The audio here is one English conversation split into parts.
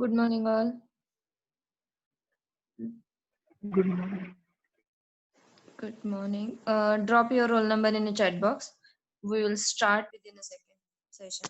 Good morning, all. Good morning. Good morning. Drop your roll number in the chat box. We will start within a second session.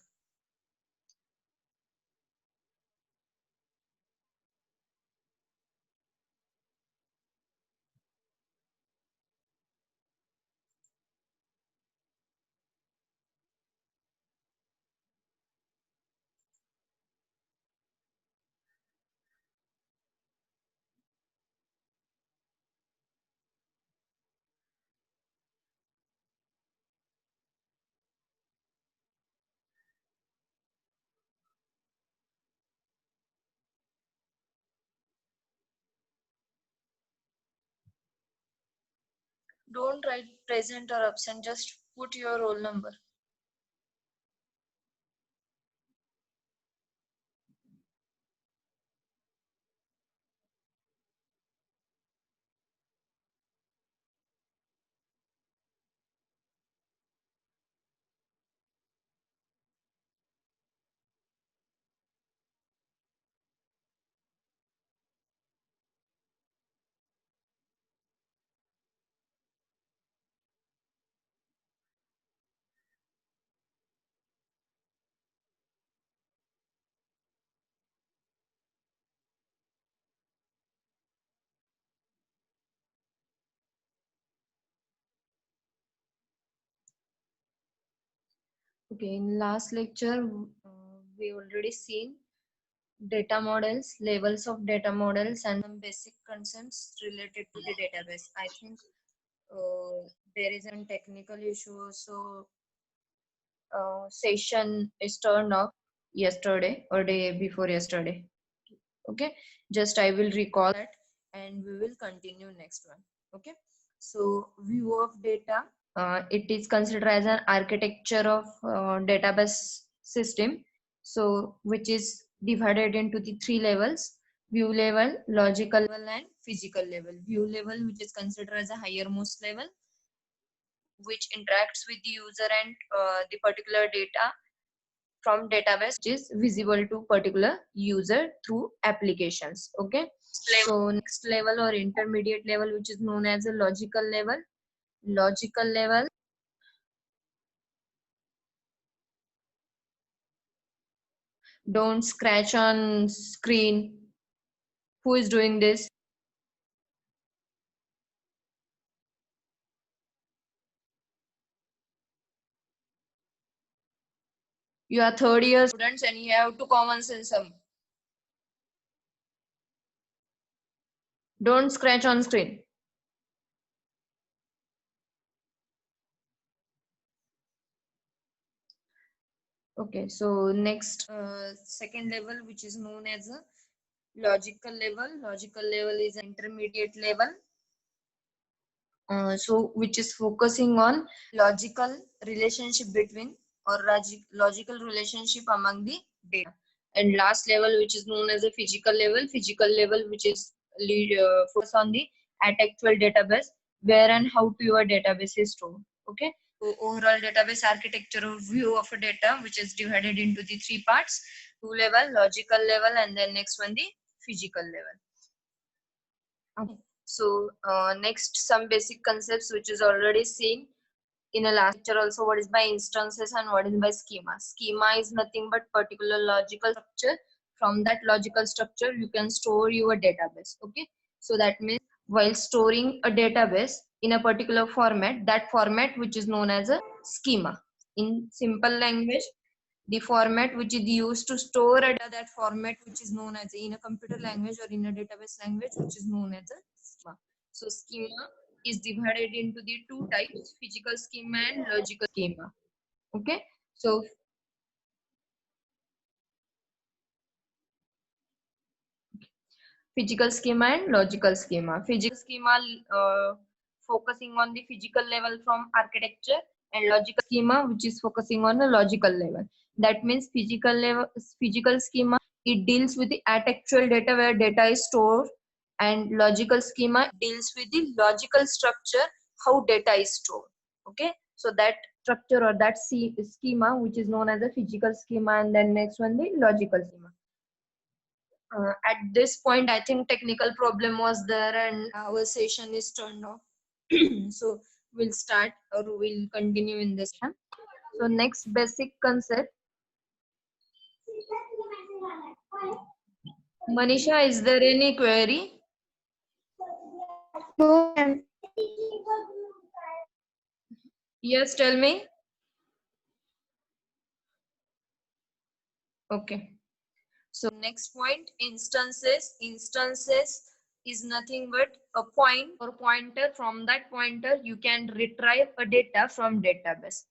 Don't write present or absent, just put your roll number. Okay, in last lecture, we already seen data models, levels of data models, and some basic concepts related to the database. I think there is a technical issue, so session is turned off yesterday or day before yesterday. Okay, just I will recall that and we will continue next one. Okay, so view of data, it is considered as an architecture of database system, so which is divided into the three levels: view level, logical level, and physical level. View level, which is considered as a higher most level, which interacts with the user and the particular data from database, which is visible to particular user through applications. Okay, so next level or intermediate level, which is known as a logical level. Logical level, don't scratch on screen. Who is doing this? You are third year students and you have to common sense some. Don't scratch on screen. Okay, so next second level, which is known as a logical level. Logical level is an intermediate level, so which is focusing on logical relationship between or logical relationship among the data. And last level, which is known as a physical level. Physical level, which is focus on the at actual database, where and how to your database is stored. Okay, so overall database architecture or view of a data, which is divided into the three parts: view level, logical level, and then next one the physical level. Okay. So next, some basic concepts which is already seen in a last lecture also. What is by instances and what is by schema? Schema is nothing but particular logical structure. From that logical structure, you can store your database. Okay. So that means while storing a database in a particular format, that format which is known as a schema. In simple language, the format which is used to store a data, that format which is known as in a computer language or in a database language, which is known as a schema. So schema is divided into the two types: physical schema and logical schema. Okay, so physical schema and logical schema. Physical schema focusing on the physical level from architecture, and logical schema which is focusing on the logical level. That means physical schema, it deals with the at actual data where data is stored, and logical schema deals with the logical structure how data is stored. Okay, so that structure or that schema which is known as a physical schema, and then next one the logical schema. At this point, I think technical problem was there and our session is turned off. So we'll start or we'll continue in this one. So next basic concept. Manisha, is there any query? No, ma'am. Yes, tell me. Okay. So next point, instances. Instances is nothing but a point or pointer. From that pointer, you can retrieve a data from database.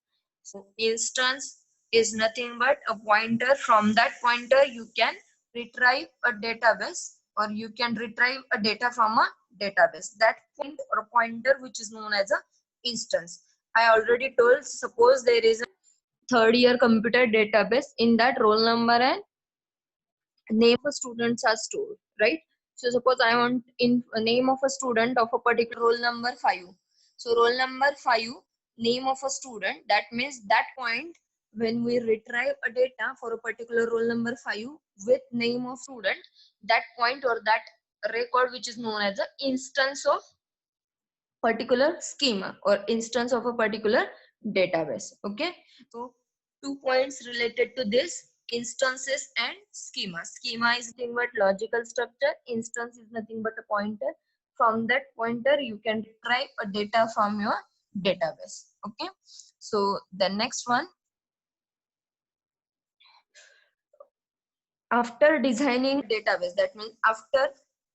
So instance is nothing but a pointer. From that pointer, you can retrieve a database or you can retrieve a data from a database. That point or pointer which is known as a instance. I already told, suppose there is a third year computer database. In that, roll number and name of students are stored, right? So suppose I want in a name of a student of a particular roll number 5. So roll number 5, name of a student, that means that point when we retrieve a data for a particular roll number 5 with name of student, that point or that record which is known as an instance of particular schema or instance of a particular database. Okay, so 2 points related to this: instances and schema. Schema is nothing but logical structure, instance is nothing but a pointer. From that pointer you can retrieve a data from your database. Okay, so the next one, after designing database, that means after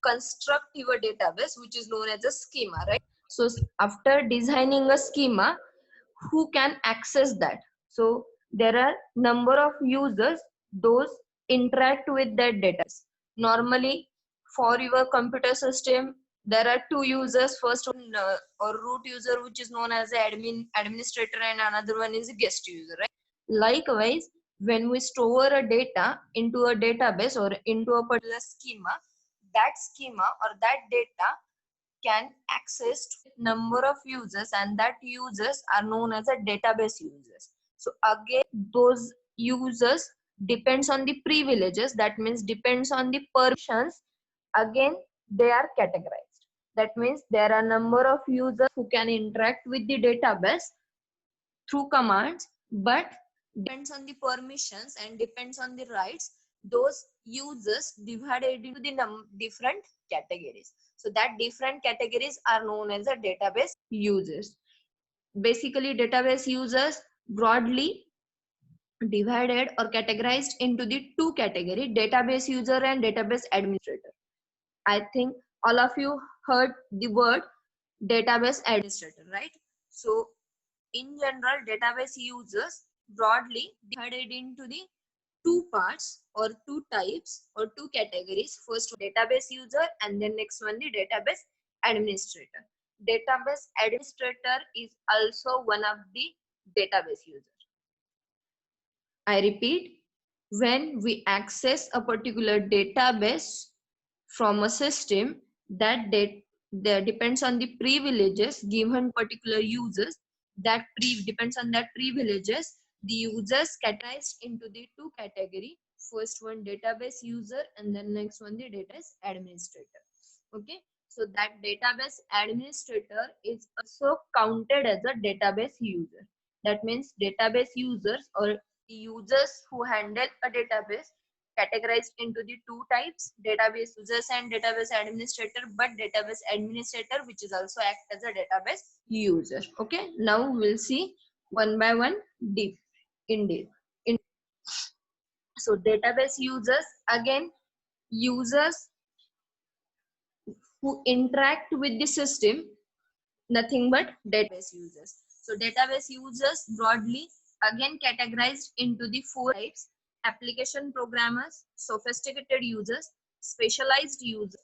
construct your database, which is known as a schema, right? So after designing a schema, who can access that? So there are number of users those interact with that data. Normally for your computer system there are two users. First one or root user, which is known as administrator, and another one is a guest user, right? Likewise, when we store a data into a database or into a particular schema, that schema or that data can access number of users, and that users are known as a database users. So again, those users depends on the privileges, that means depends on the permissions. Again, they are categorized. That means there are number of users who can interact with the database through commands, but depends on the permissions and depends on the rights. Those users divided into the different categories. So that different categories are known as the database users. Basically, database users broadly divided or categorized into the two categories: database user and database administrator. I think all of you heard the word database administrator, right? So in general, database users broadly divided into the two parts or two types or two categories. First, database user, and then next one, the database administrator. Database administrator is also one of the database users. I repeat, when we access a particular database from a system, that depends on the privileges given particular users. That depends on that privileges. The users categorized into the two category. First one, database user, and then next one, the database administrator. Okay, so that database administrator is also counted as a database user. That means database users or users who handle a database categorized into the two types: database users and database administrator. But database administrator, which is also act as a database user. Okay, now we'll see one by one deep indeed. So database users, again, users who interact with the system, nothing but database users. So database users broadly again categorized into the four types: application programmers, sophisticated users, specialized users.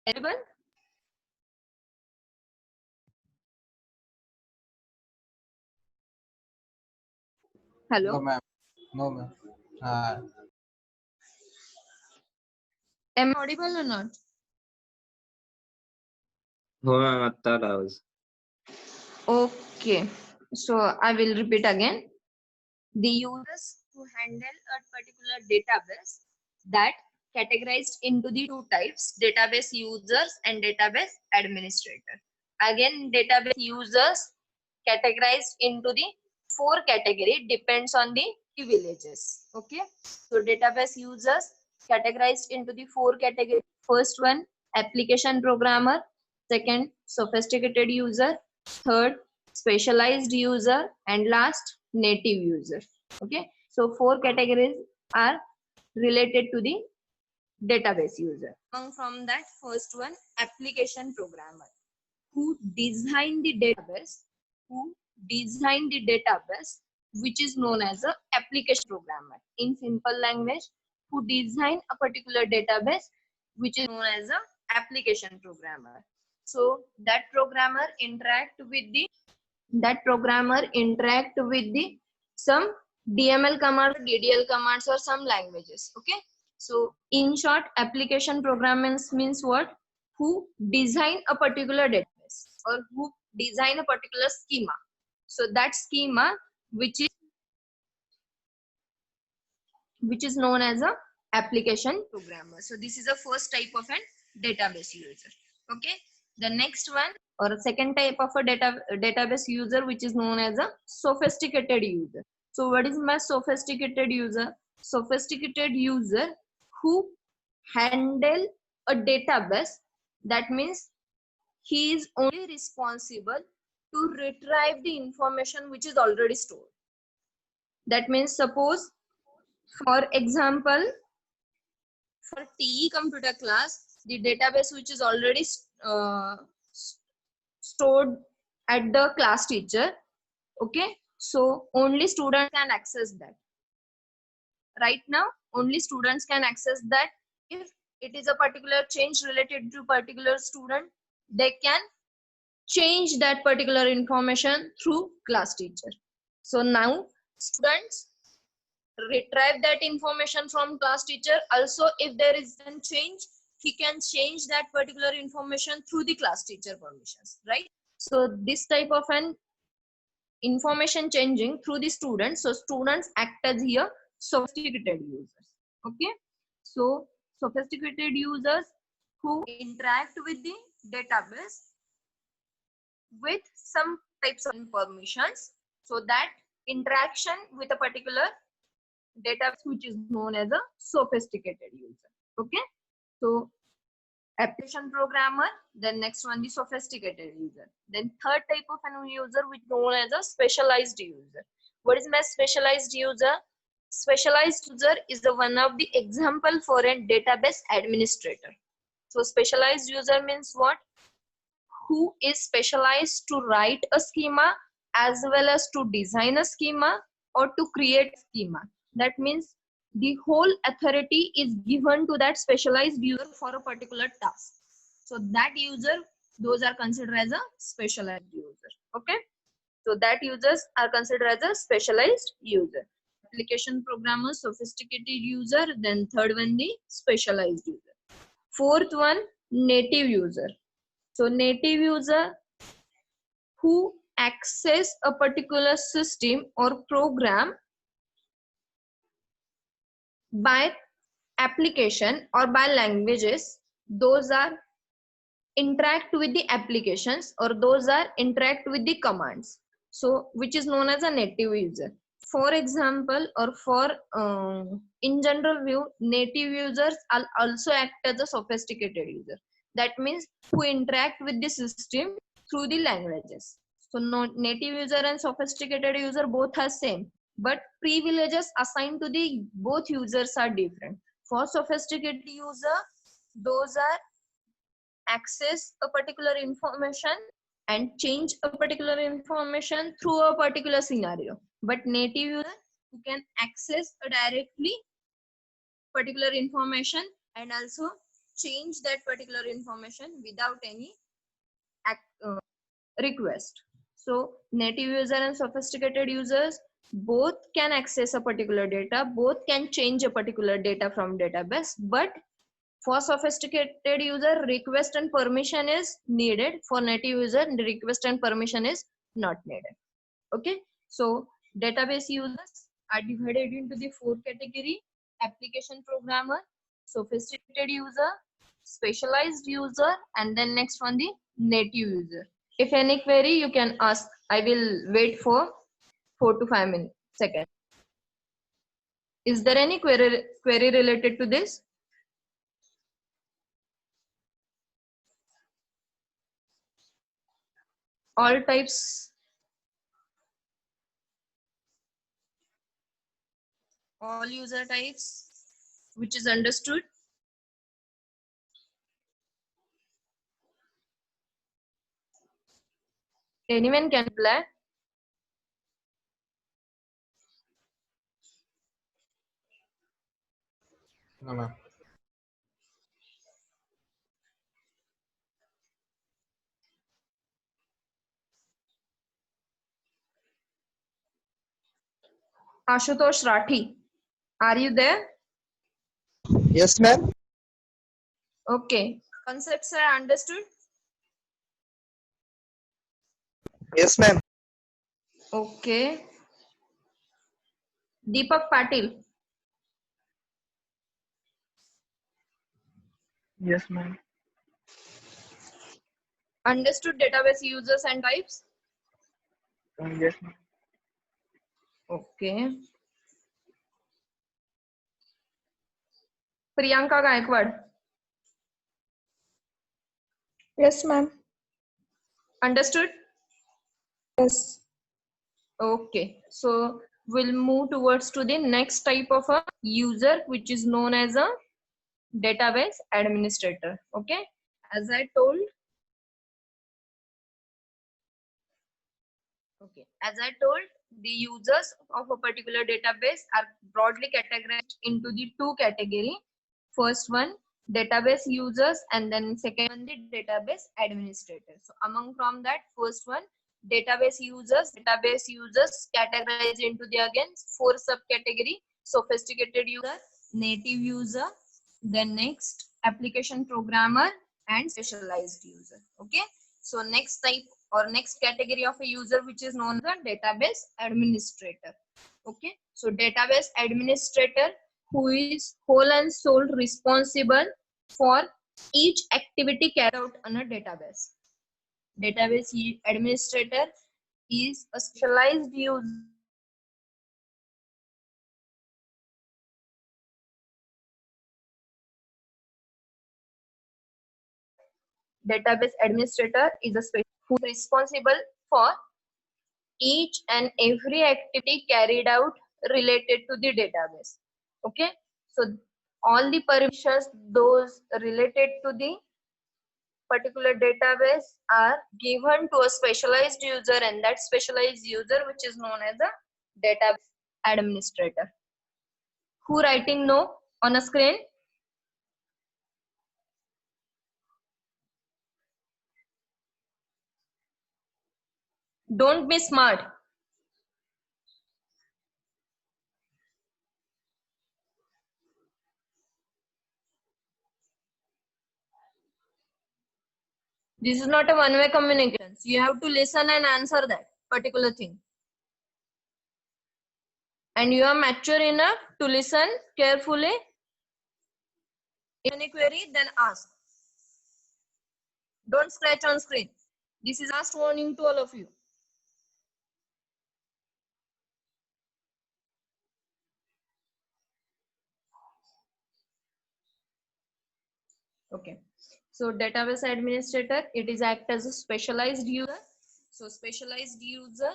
Available? No, Hello. ma'am. No, ma'am. Uh, Am I audible or not? हो ma'am आत्ता आला आवाज. Okay, so I will repeat again. The users to handle a particular database that categorized into the two types, database users and database administrator. Again, database users categorized into the four category depends on the privileges. Okay, so database users categorized into the four category. First one, application programmer. Second, sophisticated user. Third, specialized user. And last, native user. Okay, so four categories are related to the database user. Among from that, first one, application programmer, who design the database, which is known as a application programmer. In simple language, who design a particular database, which is known as a application programmer. So that programmer interact with the some DML commands, DDL commands, or some languages. Okay, so in short, application programmers means what? Who design a particular database or who design a particular schema. So that schema which is known as a application programmer. So this is the first type of an database user. Okay, the next one or a second type of a database user, which is known as a sophisticated user. So what is my sophisticated user? Sophisticated user who handle a database. That means he is only responsible to retrieve the information which is already stored. That means, suppose, for example, for TE computer class, the database which is already stored at the class teacher. Okay, so only students can access that. Right now, only students can access that. If it is a particular change related to particular student, they can change that particular information through class teacher. So now students retrieve that information from class teacher. Also, if there is a change, he can change that particular information through the class teacher permissions, right? So this type of an information changing through the students. So students act as here sophisticated users. Okay, so sophisticated users who interact with the database with some types of permissions. So that interaction with a particular database which is known as a sophisticated user. Okay, so application programmer, then next one the sophisticated user, then third type of an user which is known as a specialized user. What is my specialized user? Specialized user is the one of the example for a database administrator. So specialized user means what? Who is specialized to write a schema as well as to design a schema or to create a schema. That means the whole authority is given to that specialized user for a particular task. So that user, those are considered as a specialized user. Okay, so that users are considered as a specialized user. Application programmer, sophisticated user, then third one the specialized user. Fourth one, native user. So native user who access a particular system or program by application or by languages, those are interact with the applications or those are interact with the commands. So which is known as a native user. For example, or for in general view, native users also act as a sophisticated user. That means who interact with the system through the languages. So native user and sophisticated user both are same, but privileges assigned to the both users are different. For sophisticated user, those are access a particular information and change a particular information through a particular scenario. But native user who can access directly particular information and also change that particular information without any request. So native user and sophisticated users both can access a particular data, both can change a particular data from database, but For sophisticated user, request and permission is needed. For native user, the request and permission is not needed. Okay, so database users are divided into the four category: application programmer, sophisticated user, specialized user, and then next one the native user. If any query, you can ask. I will wait for 4 to 5 minutes seconds. Is there any query related to this? All types, all user types, which is understood. Anyone can apply. No, ma'am. Ashutosh Rathi, are you there? Yes, ma'am. Okay, concepts are understood. Yes, ma'am. Okay, Deepak Patil, Yes, ma'am. understood database users and types. Yes, ma'am. Okay, Priyanka Gaikwad, Yes, ma'am. understood. Yes. Okay, so we'll move towards to the next type of a user, which is known as a database administrator. Okay, as I told. Okay, as I told, the users of a particular database are broadly categorized into the two category. First one, database users, and then second one, the database administrator. So among from that, first one, database users categorized into the again four subcategory: sophisticated user, native user, then next application programmer, and specialized user. Okay, so next type or next category of a user, which is known as a database administrator. Okay, so database administrator, who is whole and sole responsible for each activity carried out on a database. Database administrator is a specialized user. Database administrator is a special who is responsible for each and every activity carried out related to the database. Okay, so all the permissions those related to the particular database are given to a specialized user, and that specialized user, which is known as a database administrator. Who writing no on a screen? Don't be smart. This is not a one-way communication. You have to listen and answer that particular thing. And you are mature enough to listen carefully. If any query, then ask. Don't scratch on screen. This is last warning to all of you. Okay. So database administrator, it is act as a specialized user. So specialized user,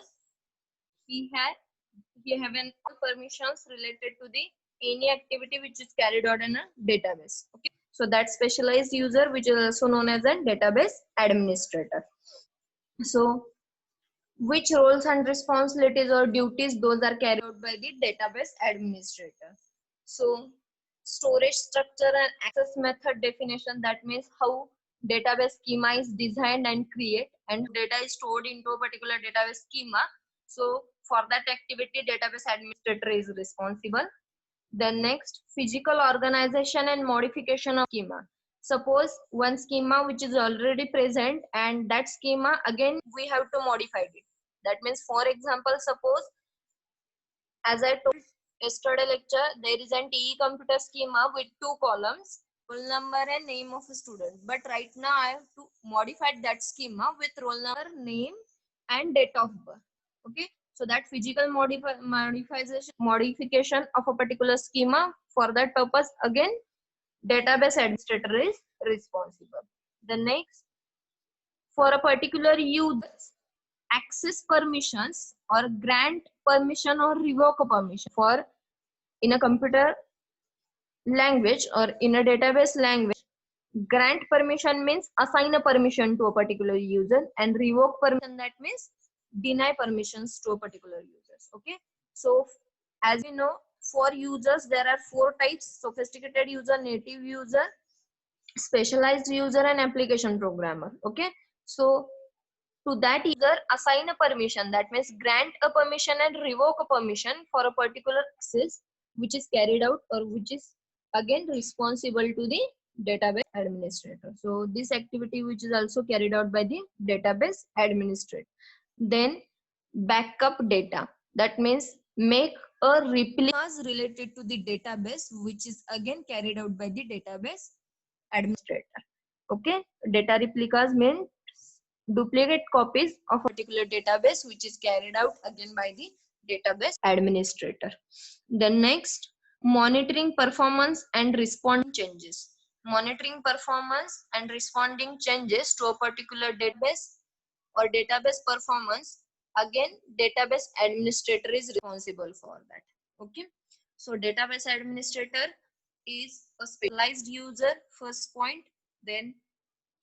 he have an all permissions related to the any activity which is carried out in a database. Okay. So that specialized user, which is also known as a database administrator. So which roles and responsibilities or duties those are carried out by the database administrator? So storage structure and access method definition, that means how database schema is designed and create, and data is stored into a particular database schema. So for that activity, database administrator is responsible. Then next, physical organization and modification of schema. Suppose one schema which is already present, and that schema again we have to modify it. That means, for example, suppose as I told yesterday lecture, there is an TE computer schema with two columns, roll number and name of a student. But right now I have to modify that schema with roll number, name and date of birth. Okay. So that physical modification of a particular schema, for that purpose again database administrator is responsible. The next, for a particular user, access permissions or grant permission or revoke a permission. For in a computer language or in a database language, grant permission means assign a permission to a particular user, and revoke permission, that means deny permissions to a particular users. Okay, so as we know, for users there are four types: sophisticated user, native user, specialized user, and application programmer. Okay, so to that user assign a permission, that means grant a permission and revoke a permission for a particular access which is carried out or which is again responsible to the database administrator. So this activity which is also carried out by the database administrator. Then backup data, that means make a replicas related to the database, which is again carried out by the database administrator. Okay, data replicas mean duplicate copies of a particular database which is carried out again by the database administrator. The next, monitoring performance and responding changes. Monitoring performance and responding changes to a particular database or database performance, again database administrator is responsible for that. Okay, so database administrator is a specialized user, first point. Then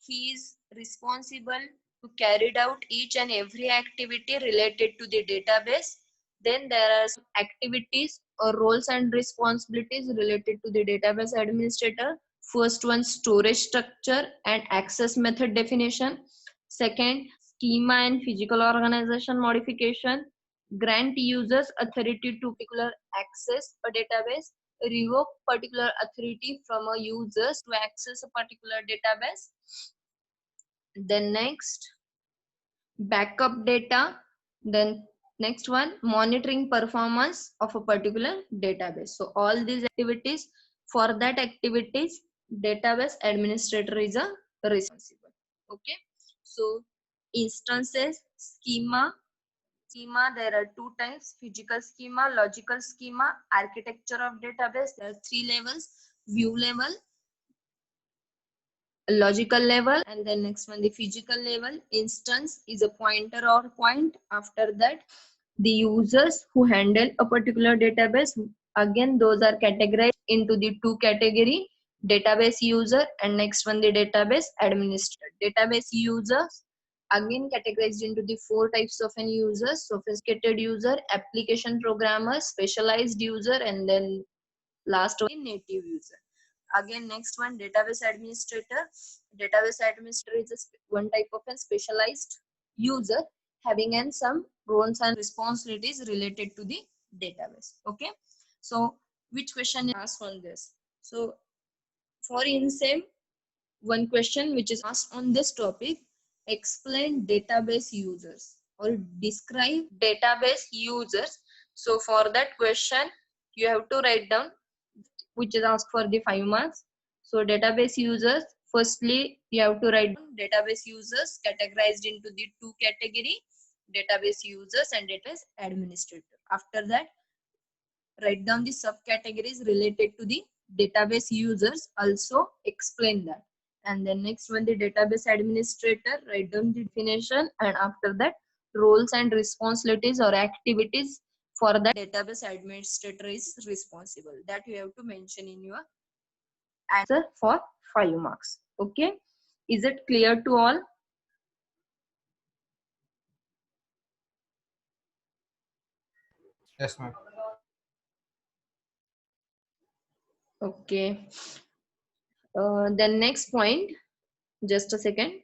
he is responsible to carry out each and every activity related to the database. Then there are some activities or roles and responsibilities related to the database administrator. First one, storage structure and access method definition. Second, schema and physical organization modification. Grant users authority to particular access a database. Revoke particular authority from a users to access a particular database. Then next, backup data. Then next one, monitoring performance of a particular database. So all these activities, for that activities database administrator is a responsible. Okay, so instances, schema. There are two types: physical schema, logical schema. Architecture of database, there are three levels: view level, logical level, and then next one the physical level. Instance is a pointer or point. After that, the users who handle a particular database, again those are categorized into the two category: database user and next one the database administrator. Database users again categorized into the four types of an user: sophisticated user, application programmer, specialized user, and then last one native user. Again next one, database administrator. Database administrator is one type of a specialized user having an some roles and responsibilities related to the database. Okay, so which question is asked on this? So for INSEM, one question which is asked on this topic: explain database users or describe database users. So for that question you have to write down, which is asked for the 5 marks. So database users, firstly you have to write down database users categorized into the two category: database users and database administrator. After that, write down the subcategories related to the database users, also explain that. And then next one, the database administrator, write down the definition, and after that roles and responsibilities or activities for the database administrator is responsible. That you have to mention in your answer for 5 marks. Okay, is it clear to all? Yes, ma'am. Okay, then next point, just a second.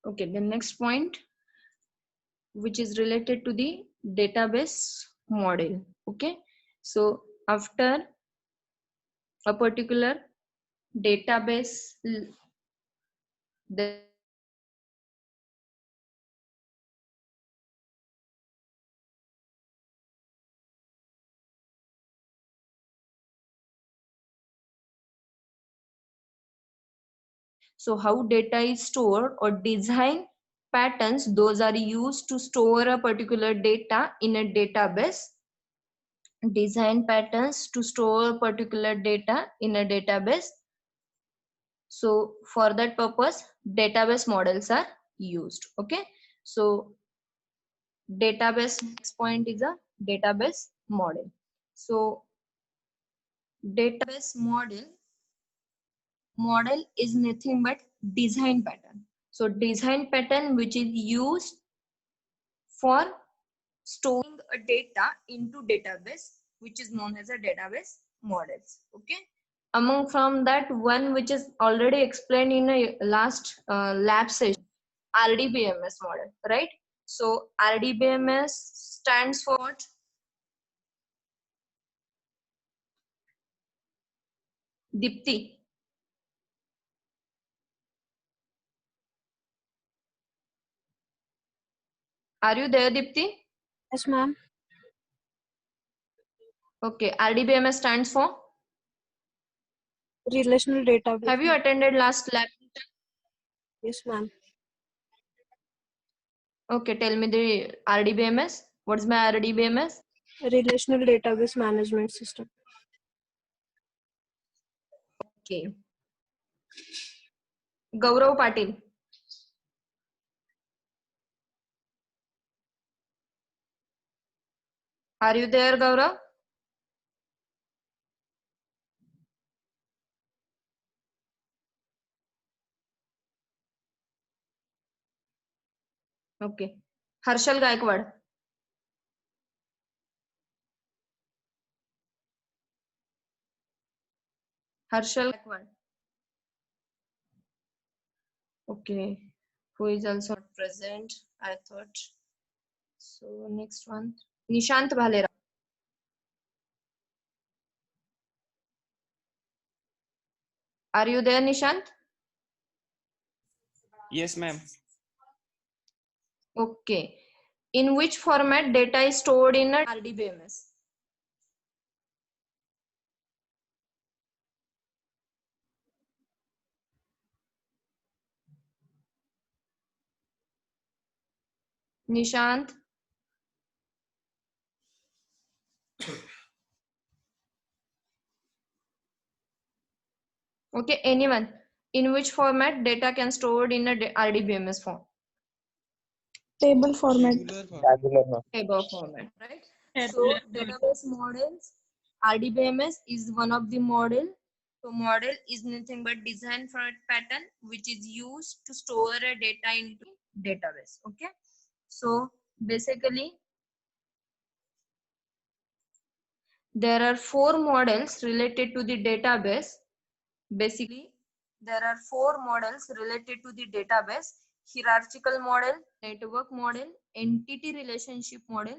Okay, the next point, which is related to the database model. Okay, so after a particular database, the so how data is stored or design patterns, those are used to store a particular data in a database. Design patterns to store particular data in a database. So for that purpose, database models are used. Okay, so database, next point is a database model. So database model is nothing but design pattern. So design pattern which is used for storing a data into database, which is known as a database models. Okay, among from that one which is already explained in a last lab session, RDBMS model, right? So RDBMS stands for what? Dipti, are you there, Dipti? Yes, ma'am. Okay, RDBMS stands for, Relational database. have you attended last lab? Yes, ma'am. Okay, tell me the RDBMS. What is my RDBMS? Relational database management system. Okay. Gaurav Patil. Are you there, Gaurav? Okay. Harshal Gaikwad. Harshal Gaikwad. Okay. Who is also not present? I thought. So next one. Nishant Bhalera. Are you there, Nishant? Yes, ma'am. Okay. In which format data is stored in a RDBMS? Nishant? Okay, anyone. In which format data can stored in a RDBMS form? Table format. Tabular, ma'am. Table format, right? So database models, RDBMS is one of the model. So model is nothing but design for a pattern which is used to store a data into database. Okay. So basically there are four models related to the database. Basically, there are four models related to the database: hierarchical model, network model, entity relationship model.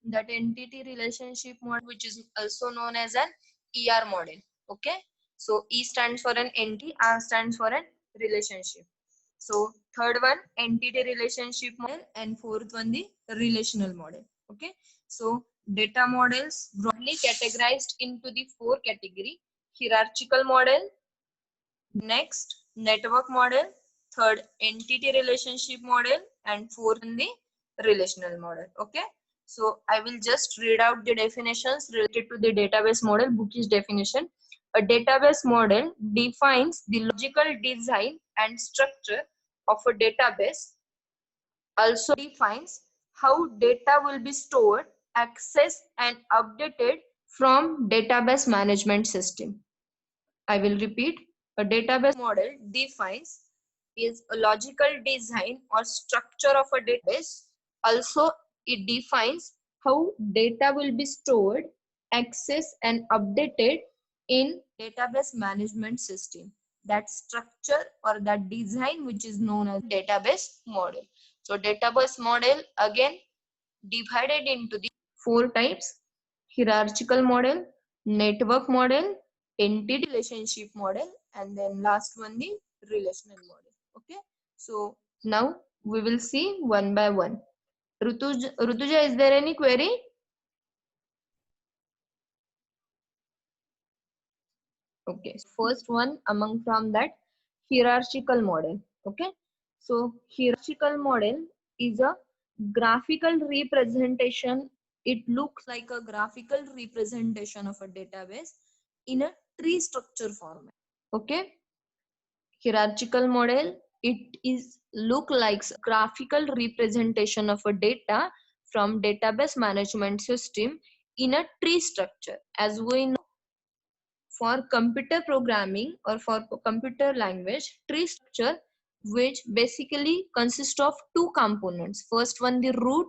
That entity relationship model, which is also known as an ER model. Okay, so E stands for an entity, R stands for an relationship. So third one, entity relationship model, and fourth one, the relational model. Okay, so data models broadly categorized into the four category: hierarchical model, next network model, third entity relationship model, and fourth the relational model. Okay, so I will just read out the definitions related to the database model, bookish definition. A database model defines the logical design and structure of a database, also defines how data will be stored, accessed, and updated from database management system. I will repeat. A database model defines is a logical design or structure of a database. Also, it defines how data will be stored, accessed, and updated in database management system. that structure or that design which is known as database model. So database model again divided into the four types: hierarchical model, network model, entity relationship model, and then last one the relational model. Okay, so now we will see one by one. Rutuja, is there any query? Okay, first one among from that, hierarchical model. Okay, so hierarchical model is a graphical representation. It looks like a graphical representation of a database in a tree structure format. Okay, hierarchical model, it is look like graphical representation of a data from database management system in a tree structure. As we know, for computer programming or for computer language, tree structure which basically consists of two components. First one the root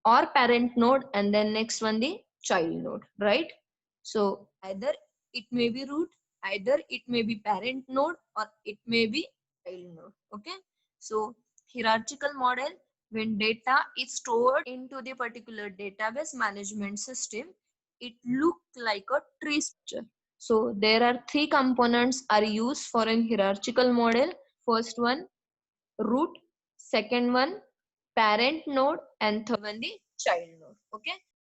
or parent node, and then next one the child node, right? So either it may be root, either it may be parent node, or it may be child node. Okay, so hierarchical model, when data is stored into the particular database management system, it look like a tree structure. So there are three components are used for an hierarchical model. First one root, second one parent node, and third one the child node. Okay,